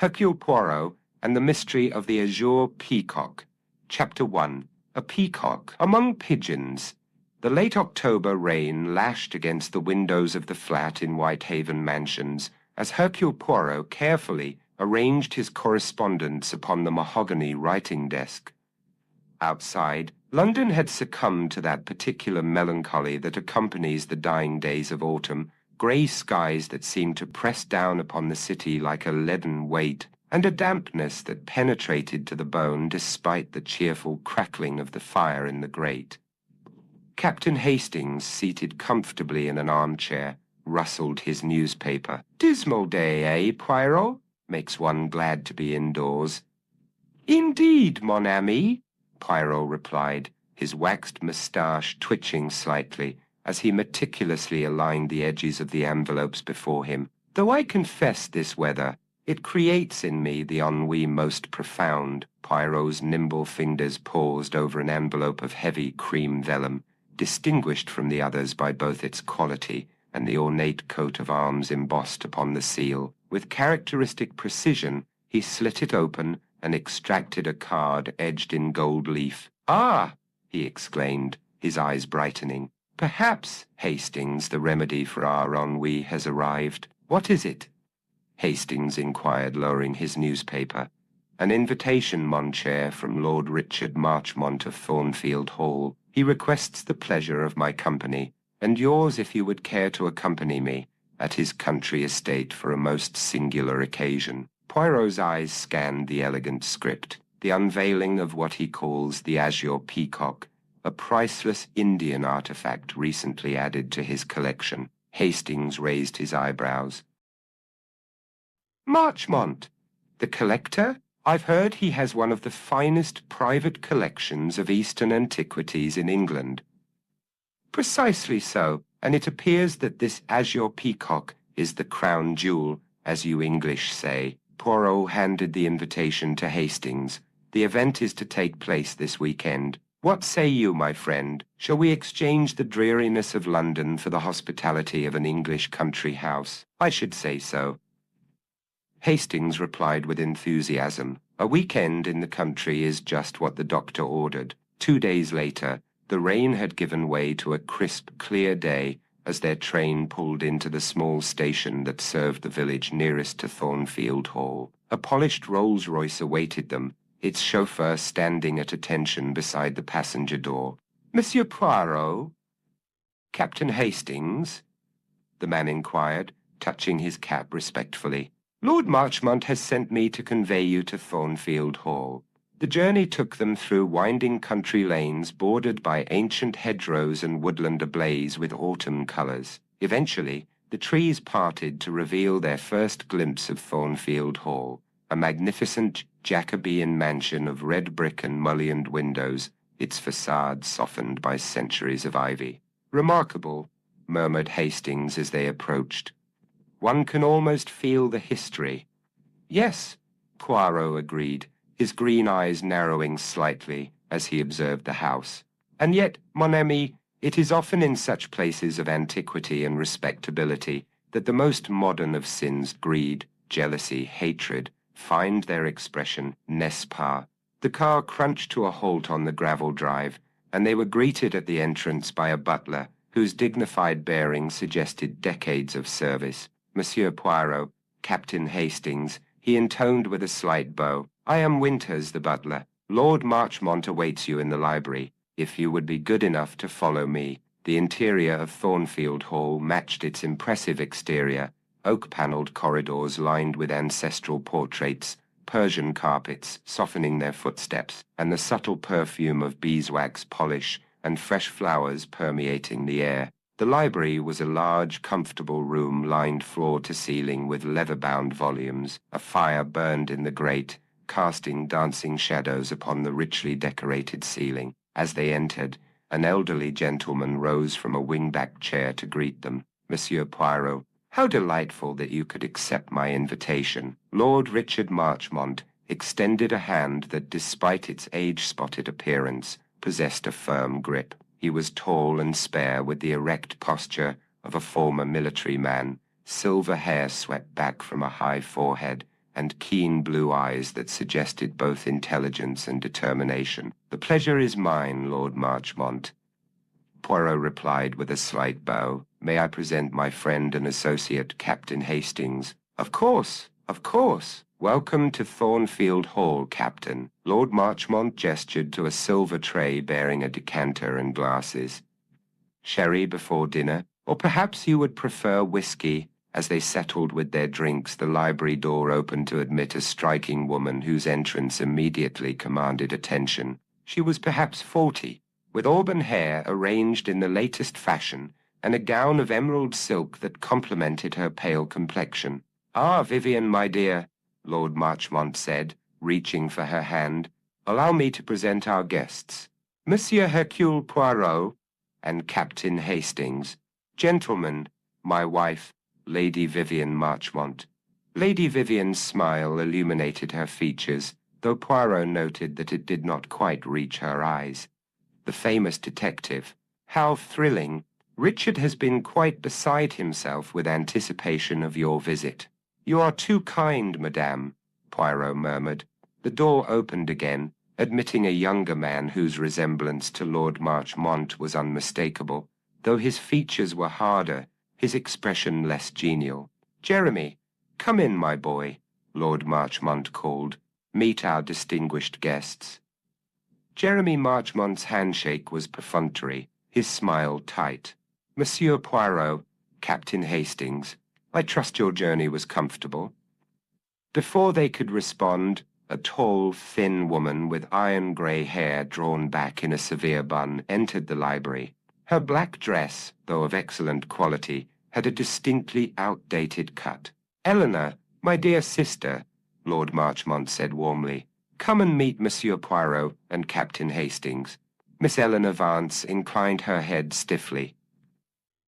Hercule Poirot and the Mystery of the Azure Peacock. Chapter 1. A Peacock Among Pigeons. The late October rain lashed against the windows of the flat in Whitehaven Mansions as Hercule Poirot carefully arranged his correspondence upon the mahogany writing desk. Outside, London had succumbed to that particular melancholy that accompanies the dying days of autumn, grey skies that seemed to press down upon the city like a leaden weight, and a dampness that penetrated to the bone despite the cheerful crackling of the fire in the grate. Captain Hastings, seated comfortably in an armchair, rustled his newspaper. "Dismal day, eh, Poirot? Makes one glad to be indoors." "Indeed, mon ami," Poirot replied, his waxed moustache twitching slightly as he meticulously aligned the edges of the envelopes before him. "Though I confess this weather, it creates in me the ennui most profound." Poirot's nimble fingers paused over an envelope of heavy cream vellum, distinguished from the others by both its quality and the ornate coat of arms embossed upon the seal. With characteristic precision, he slit it open and extracted a card edged in gold leaf. "Ah!" he exclaimed, his eyes brightening. "Perhaps, Hastings, the remedy for our ennui has arrived." "What is it?" Hastings inquired, lowering his newspaper. "An invitation, mon cher, from Lord Richard Marchmont of Thornfield Hall. He requests the pleasure of my company, and yours if you would care to accompany me, at his country estate for a most singular occasion." Poirot's eyes scanned the elegant script, the unveiling of what he calls the Azure Peacock, a priceless Indian artifact recently added to his collection. Hastings raised his eyebrows. "Marchmont, the collector? I've heard he has one of the finest private collections of Eastern antiquities in England." "Precisely so, and it appears that this Azure Peacock is the crown jewel, as you English say." Poirot handed the invitation to Hastings. "The event is to take place this weekend. What say you, my friend? Shall we exchange the dreariness of London for the hospitality of an English country house?" "I should say so." Hastings replied with enthusiasm. A weekend in the country is just what the doctor ordered. 2 days later, the rain had given way to a crisp, clear day as their train pulled into the small station that served the village nearest to Thornfield Hall. A polished Rolls-Royce awaited them, its chauffeur standing at attention beside the passenger door. "Monsieur Poirot?" "Captain Hastings?" the man inquired, touching his cap respectfully. "Lord Marchmont has sent me to convey you to Thornfield Hall." The journey took them through winding country lanes bordered by ancient hedgerows and woodland ablaze with autumn colors. Eventually, the trees parted to reveal their first glimpse of Thornfield Hall, a magnificent Jacobean mansion of red brick and mullioned windows, its facade softened by centuries of ivy. "Remarkable," murmured Hastings as they approached. "One can almost feel the history." "Yes," Poirot agreed, his green eyes narrowing slightly as he observed the house. "And yet, mon ami, it is often in such places of antiquity and respectability that the most modern of sins, greed, jealousy, hatred, find their expression, n'est-ce pas?" The car crunched to a halt on the gravel drive, and they were greeted at the entrance by a butler whose dignified bearing suggested decades of service. "Monsieur Poirot, Captain Hastings," he intoned with a slight bow. "I am Winters, the butler. Lord Marchmont awaits you in the library, if you would be good enough to follow me." The interior of Thornfield Hall matched its impressive exterior, oak-paneled corridors lined with ancestral portraits, Persian carpets softening their footsteps, and the subtle perfume of beeswax polish and fresh flowers permeating the air. The library was a large, comfortable room lined floor to ceiling with leather-bound volumes. A fire burned in the grate, casting dancing shadows upon the richly decorated ceiling. As they entered, an elderly gentleman rose from a wing-back chair to greet them. "Monsieur Poirot, how delightful that you could accept my invitation." Lord Richard Marchmont extended a hand that, despite its age-spotted appearance, possessed a firm grip. He was tall and spare, with the erect posture of a former military man, silver hair swept back from a high forehead, and keen blue eyes that suggested both intelligence and determination. "The pleasure is mine, Lord Marchmont." Poirot replied with a slight bow. "May I present my friend and associate, Captain Hastings?" "Of course, of course. Welcome to Thornfield Hall, Captain." Lord Marchmont gestured to a silver tray bearing a decanter and glasses. "Sherry before dinner? Or perhaps you would prefer whiskey?" As they settled with their drinks, the library door opened to admit a striking woman whose entrance immediately commanded attention. She was perhaps 40, with auburn hair arranged in the latest fashion, and a gown of emerald silk that complemented her pale complexion. "Ah, Vivian, my dear," Lord Marchmont said, reaching for her hand, "allow me to present our guests. Monsieur Hercule Poirot and Captain Hastings. Gentlemen, my wife, Lady Vivian Marchmont." Lady Vivian's smile illuminated her features, though Poirot noted that it did not quite reach her eyes. "The famous detective. How thrilling! Richard has been quite beside himself with anticipation of your visit." "You are too kind, madame," Poirot murmured. The door opened again, admitting a younger man whose resemblance to Lord Marchmont was unmistakable, though his features were harder, his expression less genial. "Jeremy, come in, my boy," Lord Marchmont called. "Meet our distinguished guests." Jeremy Marchmont's handshake was perfunctory, his smile tight. "Monsieur Poirot, Captain Hastings, I trust your journey was comfortable." Before they could respond, a tall, thin woman with iron-grey hair drawn back in a severe bun entered the library. Her black dress, though of excellent quality, had a distinctly outdated cut. "Eleanor, my dear sister," Lord Marchmont said warmly, "come and meet Monsieur Poirot and Captain Hastings." Miss Eleanor Vance inclined her head stiffly.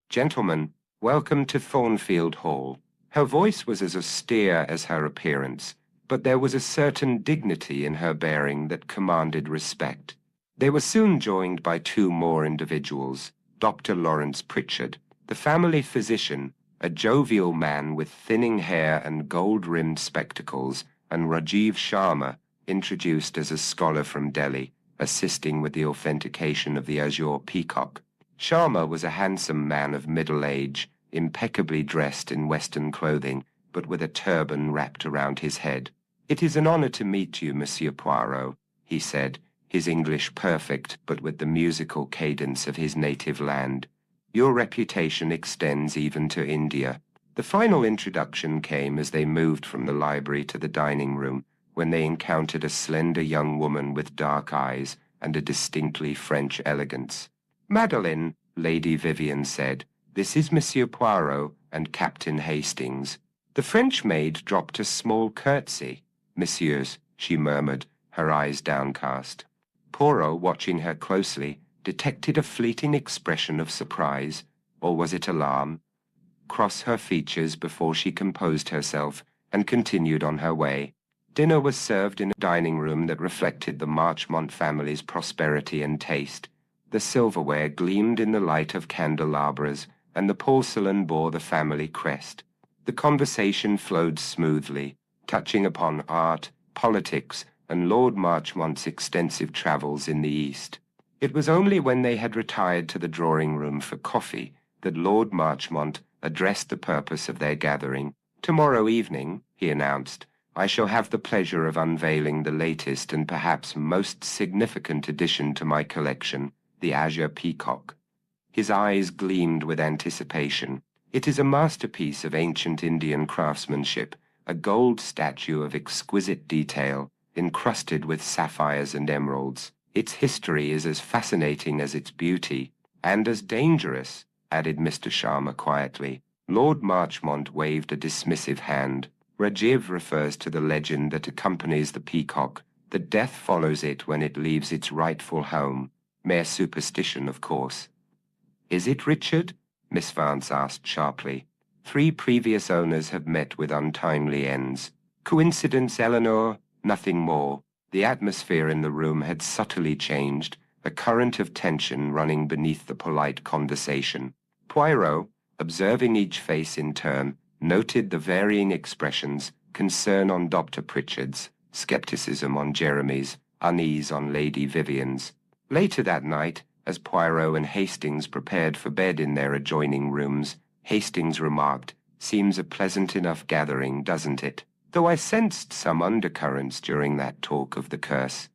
"Gentlemen, welcome to Thornfield Hall." Her voice was as austere as her appearance, but there was a certain dignity in her bearing that commanded respect. They were soon joined by two more individuals, Dr. Lawrence Pritchard, the family physician, a jovial man with thinning hair and gold-rimmed spectacles, and Rajiv Sharma, introduced as a scholar from Delhi, assisting with the authentication of the Azure Peacock. Sharma was a handsome man of middle age, impeccably dressed in Western clothing, but with a turban wrapped around his head. "It is an honor to meet you, Monsieur Poirot," he said, his English perfect, but with the musical cadence of his native land. "Your reputation extends even to India." The final introduction came as they moved from the library to the dining room, when they encountered a slender young woman with dark eyes and a distinctly French elegance. "Madeline," Lady Vivian said, "this is Monsieur Poirot and Captain Hastings." The French maid dropped a small curtsy. "Messieurs," she murmured, her eyes downcast. Poirot, watching her closely, detected a fleeting expression of surprise, or was it alarm, cross her features before she composed herself and continued on her way. Dinner was served in a dining room that reflected the Marchmont family's prosperity and taste. The silverware gleamed in the light of candelabras, and the porcelain bore the family crest. The conversation flowed smoothly, touching upon art, politics, and Lord Marchmont's extensive travels in the East. It was only when they had retired to the drawing-room for coffee that Lord Marchmont addressed the purpose of their gathering. "Tomorrow evening," he announced, "I shall have the pleasure of unveiling the latest and perhaps most significant addition to my collection, the Azure Peacock." His eyes gleamed with anticipation. It is a masterpiece of ancient Indian craftsmanship, a gold statue of exquisite detail, encrusted with sapphires and emeralds. Its history is as fascinating as its beauty, and as dangerous, added Mr. Sharma quietly. Lord Marchmont waved a dismissive hand. "Rajiv refers to the legend that accompanies the peacock, that death follows it when it leaves its rightful home. Mere superstition, of course." "Is it, Richard?" Miss Vance asked sharply. 3 previous owners have met with untimely ends. Coincidence, Eleanor? Nothing more. The atmosphere in the room had subtly changed, a current of tension running beneath the polite conversation. Poirot, observing each face in turn, noted the varying expressions, concern on Dr. Pritchard's, skepticism on Jeremy's, unease on Lady Vivian's. Later that night, as Poirot and Hastings prepared for bed in their adjoining rooms, Hastings remarked, "Seems a pleasant enough gathering, doesn't it? Though I sensed some undercurrents during that talk of the curse."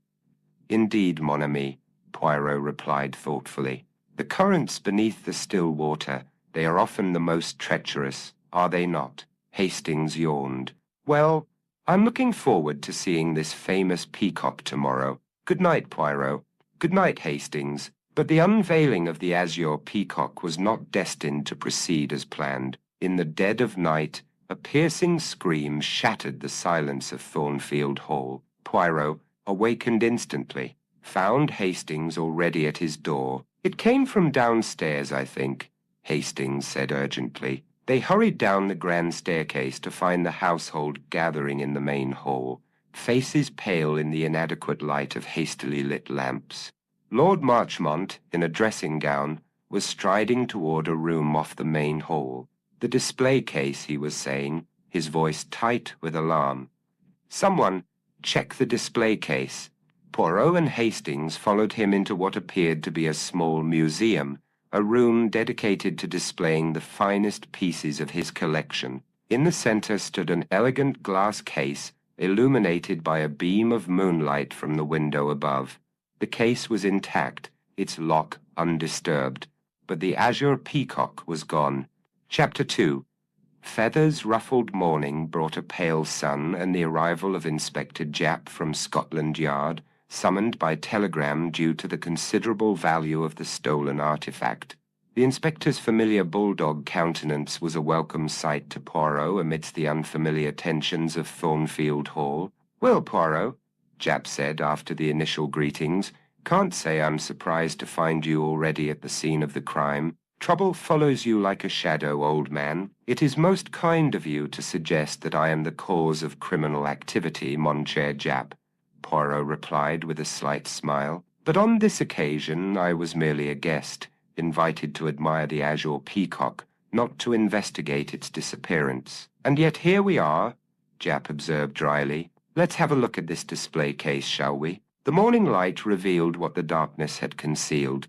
"Indeed, mon ami," Poirot replied thoughtfully. "The currents beneath the still water, they are often the most treacherous, are they not?" Hastings yawned. "Well, I'm looking forward to seeing this famous peacock tomorrow. Good night, Poirot. Good night, Hastings." But the unveiling of the Azure Peacock was not destined to proceed as planned. In the dead of night, a piercing scream shattered the silence of Thornfield Hall. Poirot, awakened instantly, found Hastings already at his door. "It came from downstairs, I think," Hastings said urgently. They hurried down the grand staircase to find the household gathering in the main hall, faces pale in the inadequate light of hastily lit lamps. Lord Marchmont, in a dressing gown, was striding toward a room off the main hall. "The display case," he was saying, his voice tight with alarm. "Someone, check the display case." Poirot and Hastings followed him into what appeared to be a small museum, a room dedicated to displaying the finest pieces of his collection. In the center stood an elegant glass case, illuminated by a beam of moonlight from the window above. The case was intact, its lock undisturbed, but the Azure Peacock was gone. Chapter 2. Feathers ruffled morning brought a pale sun and the arrival of Inspector Japp from Scotland Yard, summoned by telegram due to the considerable value of the stolen artifact. The inspector's familiar bulldog countenance was a welcome sight to Poirot amidst the unfamiliar tensions of Thornfield Hall. "Well, Poirot," Japp said after the initial greetings, "can't say I'm surprised to find you already at the scene of the crime. Trouble follows you like a shadow, old man. It is most kind of you to suggest that I am the cause of criminal activity, mon cher Japp," Poirot replied with a slight smile. "But on this occasion I was merely a guest, invited to admire the Azure Peacock, not to investigate its disappearance." "And yet here we are," Japp observed dryly. "Let's have a look at this display case, shall we?" The morning light revealed what the darkness had concealed.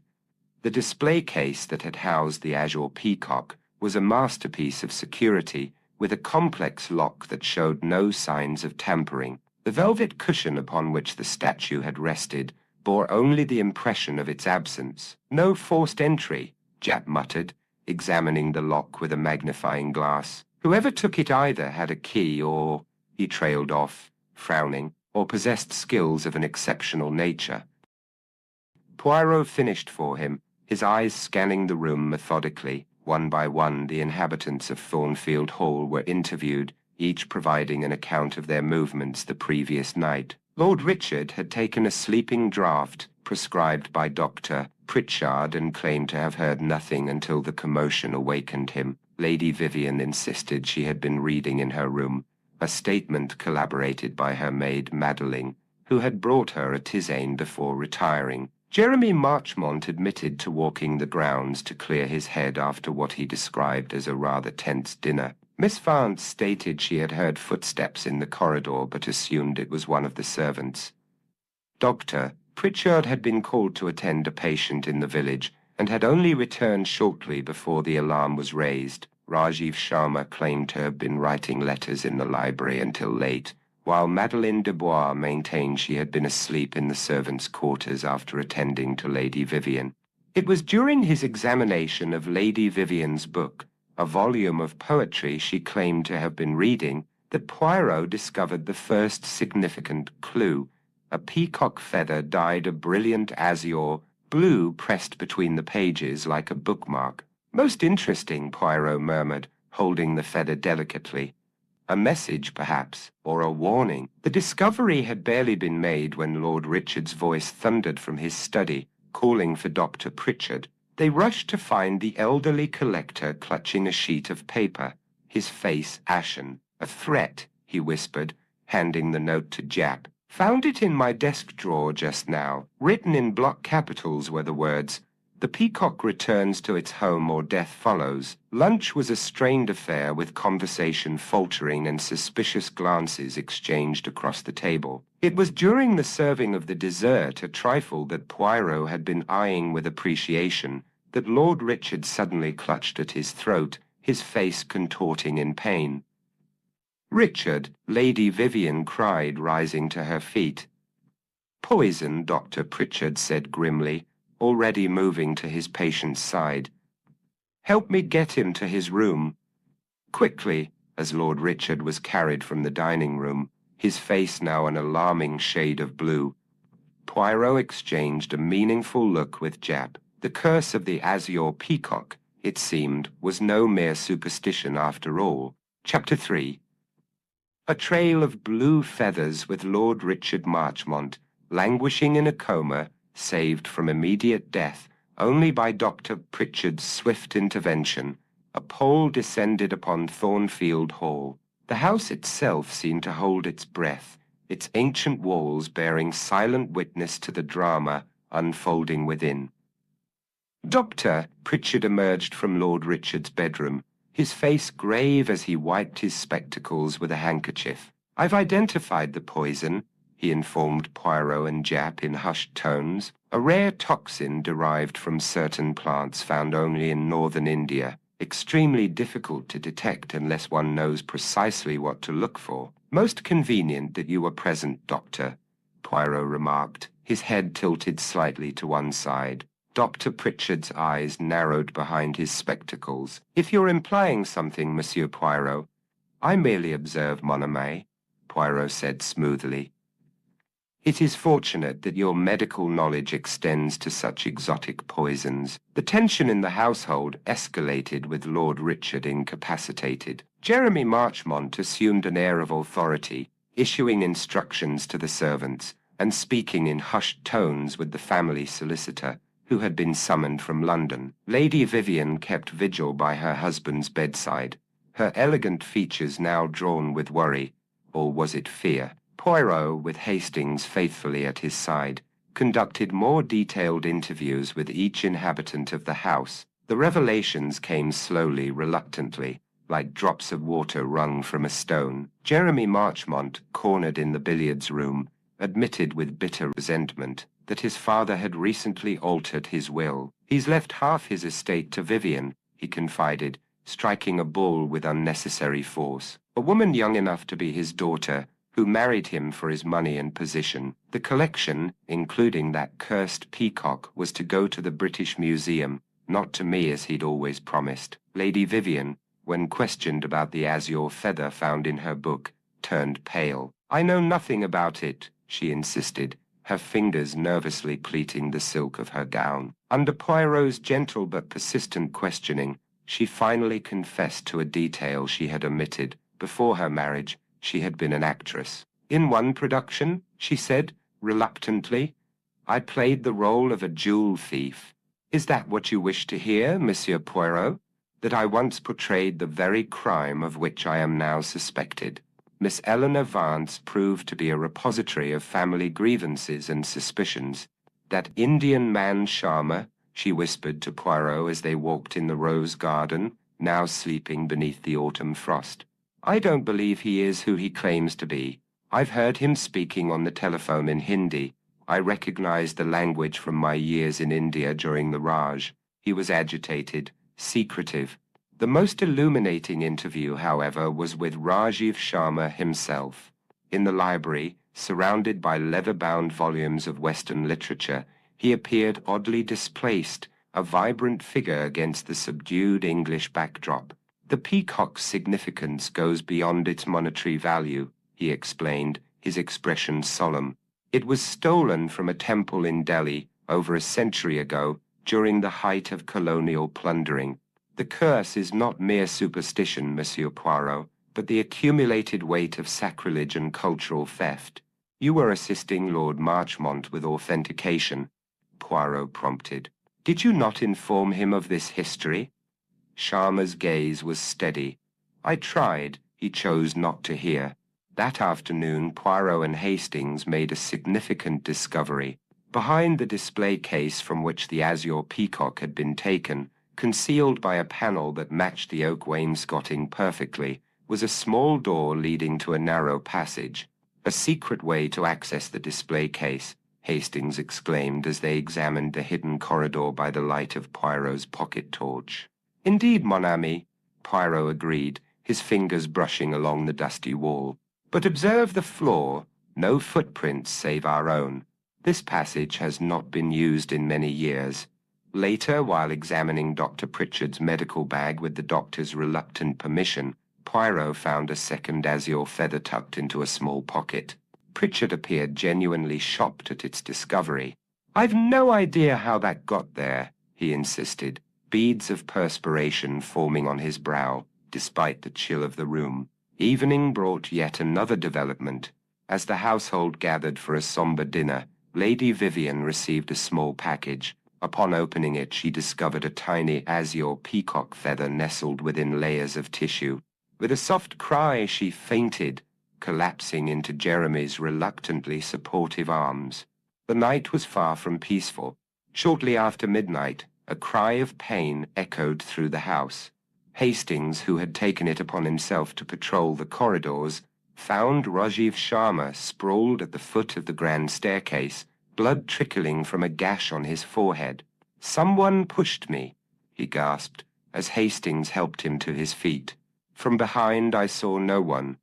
The display case that had housed the Azure Peacock was a masterpiece of security, with a complex lock that showed no signs of tampering. The velvet cushion upon which the statue had rested bore only the impression of its absence. "No forced entry," Japp muttered, examining the lock with a magnifying glass. "Whoever took it either had a key or—" he trailed off, frowning, "or possessed skills of an exceptional nature." Poirot finished for him, his eyes scanning the room methodically. One by one, the inhabitants of Thornfield Hall were interviewed, each providing an account of their movements the previous night. Lord Richard had taken a sleeping draught prescribed by Dr. Pritchard and claimed to have heard nothing until the commotion awakened him. Lady Vivian insisted she had been reading in her room, a statement corroborated by her maid Madeline, who had brought her a tisane before retiring. Jeremy Marchmont admitted to walking the grounds to clear his head after what he described as a rather tense dinner. Miss Vance stated she had heard footsteps in the corridor but assumed it was one of the servants. Dr. Pritchard had been called to attend a patient in the village and had only returned shortly before the alarm was raised. Rajiv Sharma claimed to have been writing letters in the library until late, while Madeleine Dubois maintained she had been asleep in the servants' quarters after attending to Lady Vivian. It was during his examination of Lady Vivian's book, a volume of poetry she claimed to have been reading, that Poirot discovered the first significant clue. A peacock feather dyed a brilliant azure blue pressed between the pages like a bookmark. "Most interesting," Poirot murmured, holding the feather delicately. A message, perhaps, or a warning. The discovery had barely been made when Lord Richard's voice thundered from his study, calling for Dr. Pritchard. They rushed to find the elderly collector clutching a sheet of paper, his face ashen. "A threat," he whispered, handing the note to Japp. "Found it in my desk drawer just now. Written in block capitals were the words, The Peacock returns to its home or death follows. Lunch was a strained affair with conversation faltering and suspicious glances exchanged across the table. It was during the serving of the dessert, a trifle that Poirot had been eyeing with appreciation, that Lord Richard suddenly clutched at his throat, his face contorting in pain. "Richard," Lady Vivian cried, rising to her feet. "Poison," Dr. Pritchard said grimly, already moving to his patient's side. "Help me get him to his room." Quickly, as Lord Richard was carried from the dining room, his face now an alarming shade of blue. Poirot exchanged a meaningful look with Japp. The curse of the Azure Peacock, it seemed, was no mere superstition after all. Chapter 3. A trail of blue feathers with Lord Richard Marchmont, languishing in a coma, saved from immediate death only by Dr. Pritchard's swift intervention, a pall descended upon Thornfield Hall. The house itself seemed to hold its breath, its ancient walls bearing silent witness to the drama unfolding within. "Doctor," Pritchard emerged from Lord Richard's bedroom, his face grave as he wiped his spectacles with a handkerchief. "I've identified the poison," he informed Poirot and Japp in hushed tones, "a rare toxin derived from certain plants found only in northern India, extremely difficult to detect unless one knows precisely what to look for. Most convenient that you were present, Doctor," Poirot remarked, his head tilted slightly to one side. Dr. Pritchard's eyes narrowed behind his spectacles. "If you're implying something, Monsieur Poirot—" "I merely observe, mon ami," Poirot said smoothly. "It is fortunate that your medical knowledge extends to such exotic poisons." The tension in the household escalated with Lord Richard incapacitated. Jeremy Marchmont assumed an air of authority, issuing instructions to the servants, and speaking in hushed tones with the family solicitor, who had been summoned from London. Lady Vivian kept vigil by her husband's bedside, her elegant features now drawn with worry, or was it fear? Poirot, with Hastings faithfully at his side, conducted more detailed interviews with each inhabitant of the house. The revelations came slowly, reluctantly, like drops of water wrung from a stone. Jeremy Marchmont, cornered in the billiards room, admitted with bitter resentment that his father had recently altered his will. "He's left half his estate to Vivian," he confided, striking a bull with unnecessary force. "A woman young enough to be his daughter, who married him for his money and position. The collection, including that cursed peacock, was to go to the British Museum, not to me as he'd always promised." Lady Vivian, when questioned about the azure feather found in her book, turned pale. "I know nothing about it," she insisted, her fingers nervously pleating the silk of her gown. Under Poirot's gentle but persistent questioning, she finally confessed to a detail she had omitted. Before her marriage, she had been an actress. "In one production," she said, reluctantly, "I played the role of a jewel thief." "Is that what you wish to hear, Monsieur Poirot? That I once portrayed the very crime of which I am now suspected?" Miss Eleanor Vance proved to be a repository of family grievances and suspicions. "That Indian man Sharma," she whispered to Poirot as they walked in the rose garden, now sleeping beneath the autumn frost. "I don't believe he is who he claims to be. I've heard him speaking on the telephone in Hindi. I recognized the language from my years in India during the Raj. He was agitated, secretive. The most illuminating interview, however, was with Rajiv Sharma himself. In the library, surrounded by leather-bound volumes of Western literature, he appeared oddly displaced, a vibrant figure against the subdued English backdrop. "The peacock's significance goes beyond its monetary value," he explained, his expression solemn. "It was stolen from a temple in Delhi over a century ago during the height of colonial plundering. The curse is not mere superstition, Monsieur Poirot, but the accumulated weight of sacrilege and cultural theft." "You were assisting Lord Marchmont with authentication," Poirot prompted. "Did you not inform him of this history?" Sharma's gaze was steady. "I tried. He chose not to hear." That afternoon, Poirot and Hastings made a significant discovery. Behind the display case from which the Azure Peacock had been taken, concealed by a panel that matched the oak wainscoting perfectly, was a small door leading to a narrow passage. A secret way to access the display case, Hastings exclaimed as they examined the hidden corridor by the light of Poirot's pocket torch. Indeed, mon ami, Poirot agreed, his fingers brushing along the dusty wall. But observe the floor, no footprints save our own. This passage has not been used in many years. Later, while examining Dr. Pritchard's medical bag with the doctor's reluctant permission, Poirot found a second azure feather tucked into a small pocket. Pritchard appeared genuinely shocked at its discovery. "I've no idea how that got there," he insisted, beads of perspiration forming on his brow, despite the chill of the room. Evening brought yet another development. As the household gathered for a sombre dinner, Lady Vivian received a small package. Upon opening it, she discovered a tiny azure peacock feather nestled within layers of tissue. With a soft cry, she fainted, collapsing into Jeremy's reluctantly supportive arms. The night was far from peaceful. Shortly after midnight, a cry of pain echoed through the house. Hastings, who had taken it upon himself to patrol the corridors, found Rajiv Sharma sprawled at the foot of the grand staircase, blood trickling from a gash on his forehead. "Someone pushed me," he gasped, as Hastings helped him to his feet. From behind I saw no one.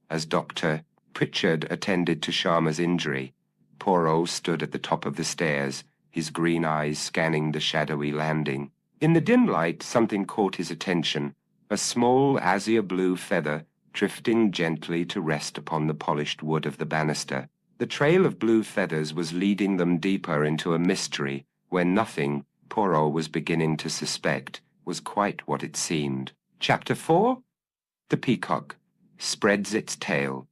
As Dr. Pritchard attended to Sharma's injury, Poirot stood at the top of the stairs, his green eyes scanning the shadowy landing. In the dim light, something caught his attention, a small azure blue feather drifting gently to rest upon the polished wood of the banister. The trail of blue feathers was leading them deeper into a mystery where nothing, Poirot was beginning to suspect, was quite what it seemed. Chapter 4? The Peacock spreads its tail.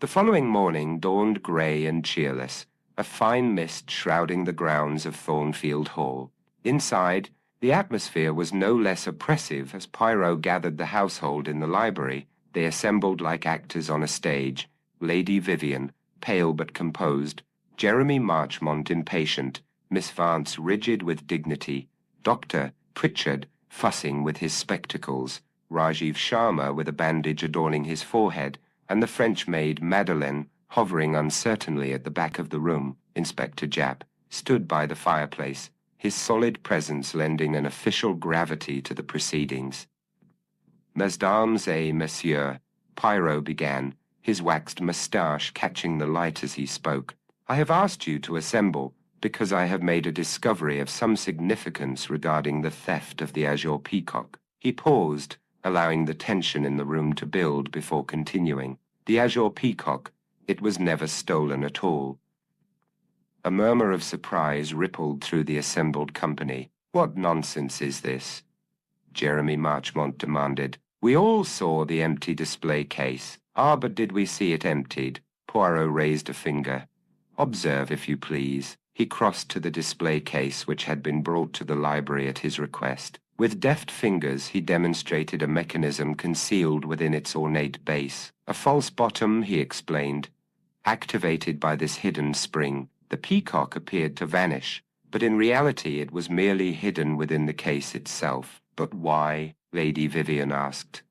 The following morning dawned grey and cheerless, a fine mist shrouding the grounds of Thornfield Hall. Inside, the atmosphere was no less oppressive as Poirot gathered the household in the library. They assembled like actors on a stage, Lady Vivian, pale but composed, Jeremy Marchmont impatient, Miss Vance rigid with dignity, Dr. Pritchard fussing with his spectacles, Rajiv Sharma with a bandage adorning his forehead, and the French maid Madeleine hovering uncertainly at the back of the room. Inspector Japp stood by the fireplace, his solid presence lending an official gravity to the proceedings. "Mesdames et messieurs," Poirot began, his waxed moustache catching the light as he spoke, "I have asked you to assemble because I have made a discovery of some significance regarding the theft of the Azure Peacock." He paused, allowing the tension in the room to build before continuing. "The Azure Peacock, it was never stolen at all." A murmur of surprise rippled through the assembled company. "What nonsense is this?" Jeremy Marchmont demanded. "We all saw the empty display case." "Ah, but did we see it emptied?" Poirot raised a finger. "Observe, if you please." He crossed to the display case which had been brought to the library at his request. With deft fingers he demonstrated a mechanism concealed within its ornate base. A false bottom, he explained. Activated by this hidden spring, the peacock appeared to vanish, but in reality it was merely hidden within the case itself. "But why?" Lady Vivian asked,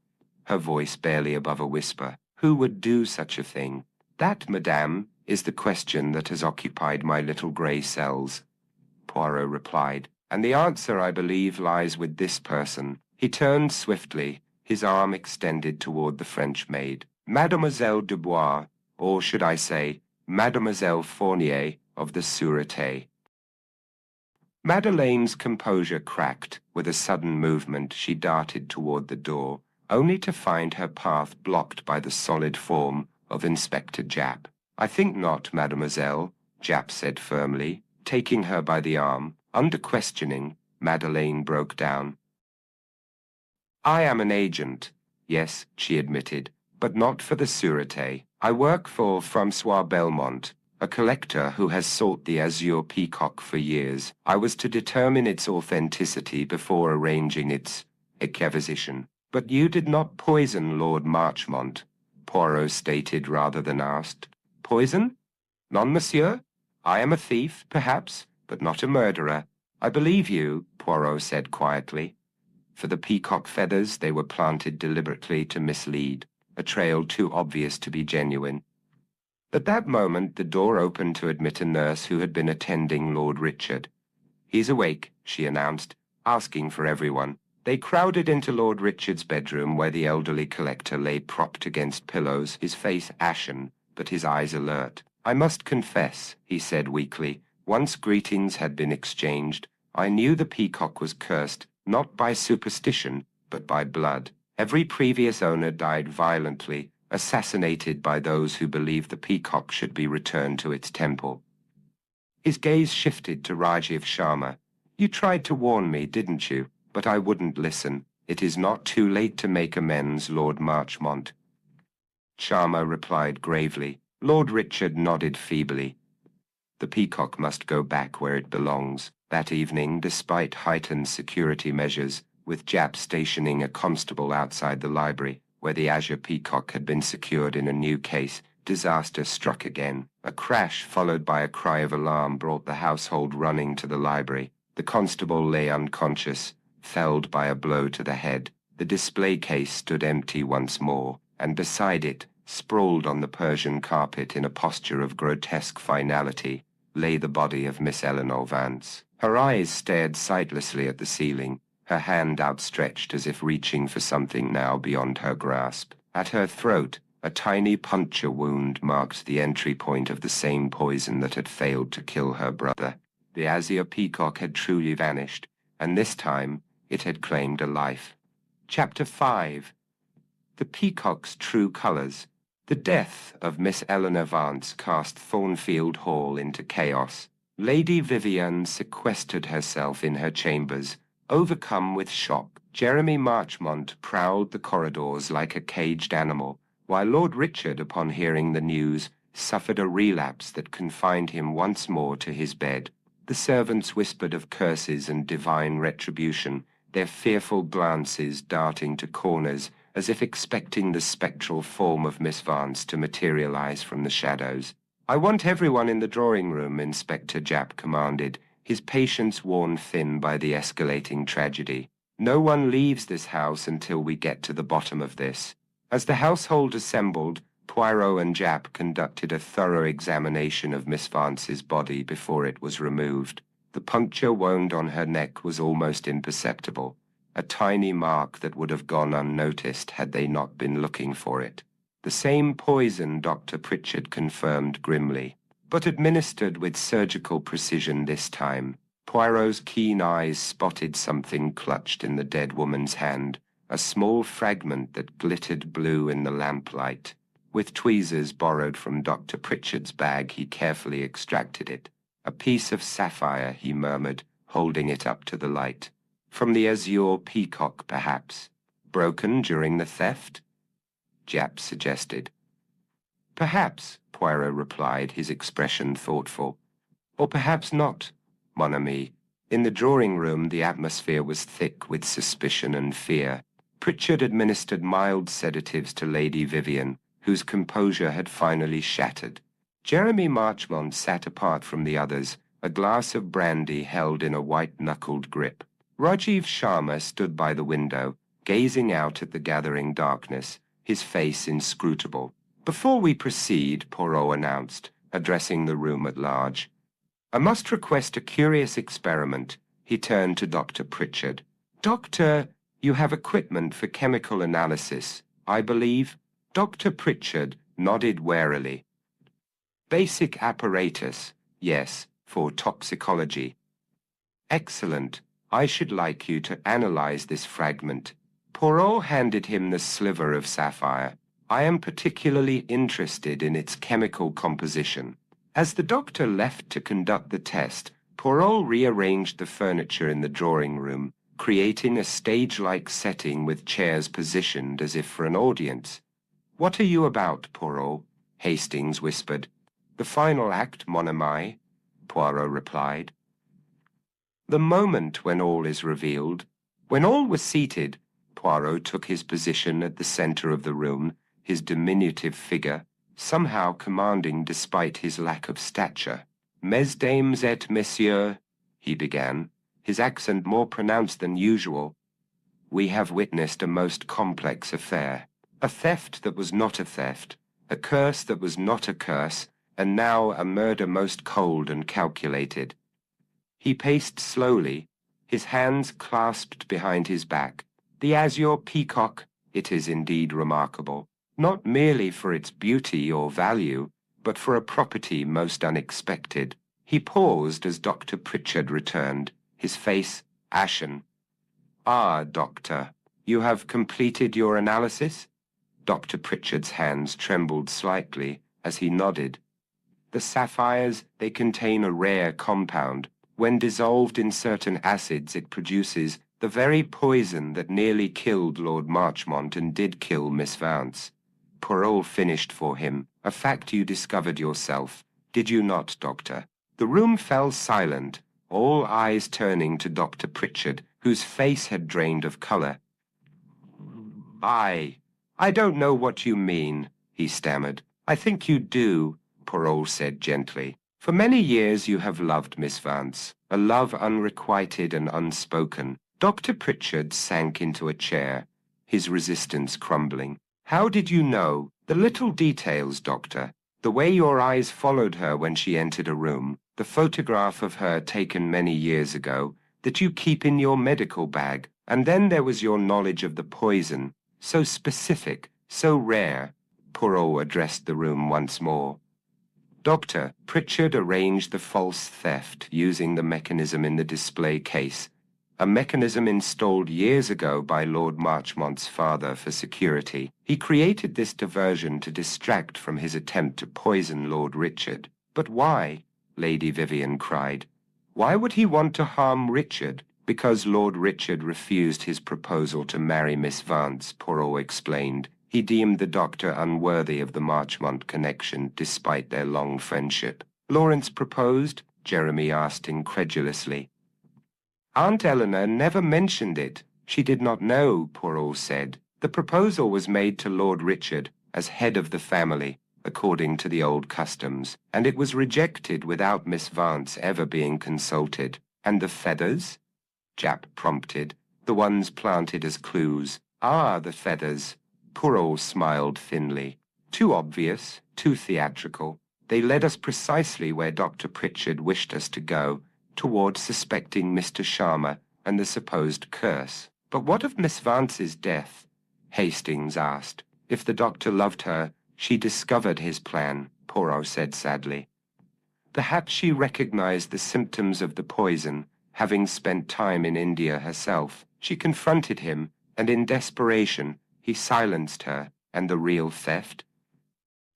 her voice barely above a whisper. "Who would do such a thing?" "That, madame, is the question that has occupied my little grey cells," Poirot replied. "And the answer, I believe, lies with this person." He turned swiftly, his arm extended toward the French maid. "Mademoiselle Dubois, or should I say, Mademoiselle Fournier of the Sûreté." Madeleine's composure cracked. With a sudden movement, she darted toward the door, only to find her path blocked by the solid form of Inspector Japp. "I think not, mademoiselle," Japp said firmly, taking her by the arm. Under questioning, Madeleine broke down. "I am an agent, yes," she admitted, "but not for the Sûreté. I work for François Belmont, a collector who has sought the Azure Peacock for years. I was to determine its authenticity before arranging its acquisition." "But you did not poison Lord Marchmont," Poirot stated rather than asked. "Poison? Non, monsieur?" I am a thief, perhaps, but not a murderer. I believe you, Poirot said quietly. For the peacock feathers, they were planted deliberately to mislead, a trail too obvious to be genuine. At that moment, the door opened to admit a nurse who had been attending Lord Richard. "He's awake," she announced, asking for everyone. They crowded into Lord Richard's bedroom, where the elderly collector lay propped against pillows, his face ashen, but his eyes alert. "I must confess," he said weakly, "once greetings had been exchanged, I knew the peacock was cursed, not by superstition, but by blood. Every previous owner died violently, assassinated by those who believed the peacock should be returned to its temple." His gaze shifted to Rajiv Sharma. "You tried to warn me, didn't you? But I wouldn't listen. It is not too late to make amends, Lord Marchmont." Sharma replied gravely. Lord Richard nodded feebly. "The peacock must go back where it belongs." That evening, despite heightened security measures, with Japp stationing a constable outside the library, where the Azure Peacock had been secured in a new case, disaster struck again. A crash followed by a cry of alarm brought the household running to the library. The constable lay unconscious, felled by a blow to the head. The display case stood empty once more, and beside it, sprawled on the Persian carpet in a posture of grotesque finality, lay the body of Miss Eleanor Vance. Her eyes stared sightlessly at the ceiling, her hand outstretched as if reaching for something now beyond her grasp. At her throat, a tiny puncture wound marked the entry point of the same poison that had failed to kill her brother. The Azure Peacock had truly vanished, and this time it had claimed a life. Chapter 5. The Peacock's True Colors. The death of Miss Eleanor Vance cast Thornfield Hall into chaos. Lady Vivian sequestered herself in her chambers, overcome with shock. Jeremy Marchmont prowled the corridors like a caged animal, while Lord Richard, upon hearing the news, suffered a relapse that confined him once more to his bed. The servants whispered of curses and divine retribution, their fearful glances darting to corners as if expecting the spectral form of Miss Vance to materialize from the shadows. "I want everyone in the drawing-room," Inspector Japp commanded, his patience worn thin by the escalating tragedy. "No one leaves this house until we get to the bottom of this." As the household assembled, Poirot and Japp conducted a thorough examination of Miss Vance's body before it was removed. The puncture wound on her neck was almost imperceptible, a tiny mark that would have gone unnoticed had they not been looking for it. The same poison, Dr. Pritchard confirmed grimly, but administered with surgical precision this time. Poirot's keen eyes spotted something clutched in the dead woman's hand, a small fragment that glittered blue in the lamplight. With tweezers borrowed from Dr. Pritchard's bag, he carefully extracted it. "A piece of sapphire," he murmured, holding it up to the light. "From the Azure Peacock, perhaps. Broken during the theft?" Japp suggested. "Perhaps," Poirot replied, his expression thoughtful. "Or perhaps not, mon ami." In the drawing-room, the atmosphere was thick with suspicion and fear. Pritchard administered mild sedatives to Lady Vivian, whose composure had finally shattered. Jeremy Marchmont sat apart from the others, a glass of brandy held in a white-knuckled grip. Rajiv Sharma stood by the window, gazing out at the gathering darkness, his face inscrutable. "Before we proceed," Poirot announced, addressing the room at large, "I must request a curious experiment." He turned to Dr. Pritchard. "Doctor, you have equipment for chemical analysis, I believe?" Dr. Pritchard nodded warily. "Basic apparatus, yes, for toxicology." "Excellent. I should like you to analyze this fragment." Poirot handed him the sliver of sapphire. "I am particularly interested in its chemical composition." As the doctor left to conduct the test, Poirot rearranged the furniture in the drawing-room, creating a stage-like setting with chairs positioned as if for an audience. "What are you about, Poirot?" Hastings whispered. "The final act, mon ami," Poirot replied. "The moment when all is revealed." When all was seated, Poirot took his position at the center of the room, his diminutive figure somehow commanding despite his lack of stature. Mesdames et messieurs, he began, his accent more pronounced than usual, we have witnessed a most complex affair. A theft that was not a theft, a curse that was not a curse, and now a murder most cold and calculated. He paced slowly, his hands clasped behind his back. The Azure Peacock, it is indeed remarkable, not merely for its beauty or value, but for a property most unexpected. He paused as Dr. Pritchard returned, his face ashen. Ah, Doctor, you have completed your analysis? Dr. Pritchard's hands trembled slightly as he nodded. The sapphires, they contain a rare compound. When dissolved in certain acids, it produces the very poison that nearly killed Lord Marchmont and did kill Miss Vance. Poirot finished for him, a fact you discovered yourself. Did you not, Doctor? The room fell silent, all eyes turning to Dr. Pritchard, whose face had drained of colour. I don't know what you mean, he stammered. I think you do, Poirot said gently. For many years you have loved Miss Vance, a love unrequited and unspoken. Dr. Pritchard sank into a chair, his resistance crumbling. How did you know? The little details, Doctor. The way your eyes followed her when she entered a room, the photograph of her taken many years ago, that you keep in your medical bag, and then there was your knowledge of the poison, so specific, so rare. Poirot addressed the room once more. Doctor, Pritchard arranged the false theft using the mechanism in the display case, a mechanism installed years ago by Lord Marchmont's father for security. He created this diversion to distract from his attempt to poison Lord Richard. But why? Lady Vivian cried. Why would he want to harm Richard? Because Lord Richard refused his proposal to marry Miss Vance, Poirot explained. He deemed the doctor unworthy of the Marchmont connection despite their long friendship. Lawrence proposed? Jeremy asked incredulously. Aunt Eleanor never mentioned it. She did not know, Poirot said. The proposal was made to Lord Richard as head of the family, according to the old customs, and it was rejected without Miss Vance ever being consulted. And the feathers? Japp prompted. The ones planted as clues. Ah, the feathers. Poirot smiled thinly. Too obvious, too theatrical. They led us precisely where Dr. Pritchard wished us to go, toward suspecting Mr. Sharma and the supposed curse. But what of Miss Vance's death? Hastings asked. If the doctor loved her, she discovered his plan, Poirot said sadly. Perhaps she recognized the symptoms of the poison, having spent time in India herself. She confronted him, and in desperation, he silenced her. And the real theft?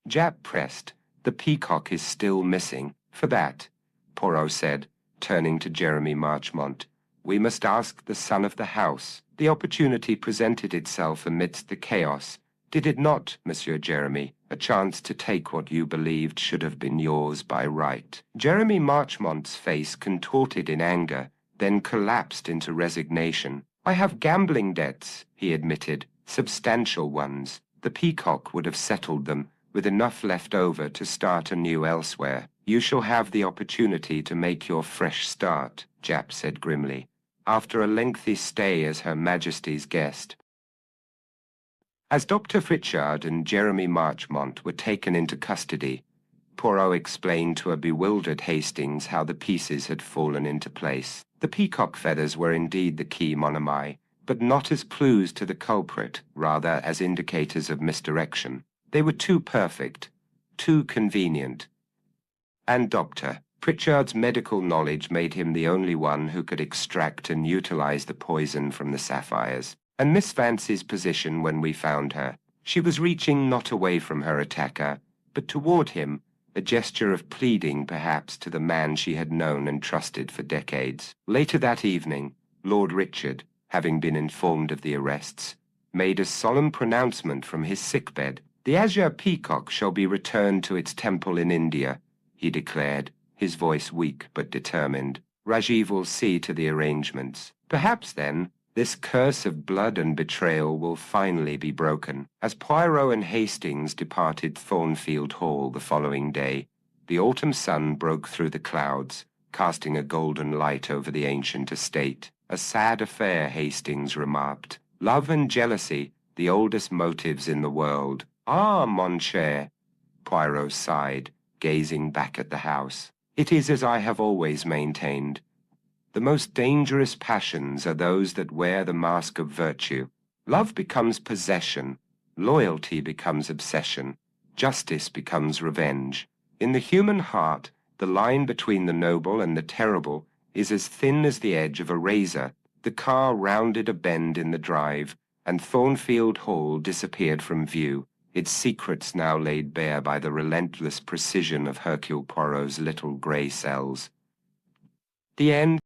Japp pressed. The peacock is still missing. For that, Poirot said, turning to Jeremy Marchmont, we must ask the son of the house. The opportunity presented itself amidst the chaos. Did it not, Monsieur Jeremy, a chance to take what you believed should have been yours by right? Jeremy Marchmont's face contorted in anger, then collapsed into resignation. I have gambling debts, he admitted, substantial ones. The peacock would have settled them, with enough left over to start anew elsewhere. You shall have the opportunity to make your fresh start, Japp said grimly, after a lengthy stay as Her Majesty's guest. As Dr. Pritchard and Jeremy Marchmont were taken into custody, Poirot explained to a bewildered Hastings how the pieces had fallen into place. The peacock feathers were indeed the key, mon ami, but not as clues to the culprit, rather as indicators of misdirection. They were too perfect, too convenient. And Dr. Pritchard's medical knowledge made him the only one who could extract and utilize the poison from the sapphires. And Miss Vance's position when we found her. She was reaching not away from her attacker, but toward him, a gesture of pleading perhaps to the man she had known and trusted for decades. Later that evening, Lord Richard, having been informed of the arrests, made a solemn pronouncement from his sickbed. The Azure Peacock shall be returned to its temple in India, he declared, his voice weak but determined. Rajiv will see to the arrangements. Perhaps then, this curse of blood and betrayal will finally be broken. As Poirot and Hastings departed Thornfield Hall the following day, The autumn sun broke through the clouds, casting a golden light over the ancient estate. A sad affair, Hastings remarked. Love and jealousy, the oldest motives in the world. Ah, mon cher, Poirot sighed, gazing back at the house. It is as I have always maintained. The most dangerous passions are those that wear the mask of virtue. Love becomes possession, loyalty becomes obsession, justice becomes revenge. In the human heart, the line between the noble and the terrible is as thin as the edge of a razor. The car rounded a bend in the drive, and Thornfield Hall disappeared from view, its secrets now laid bare by the relentless precision of Hercule Poirot's little grey cells. The end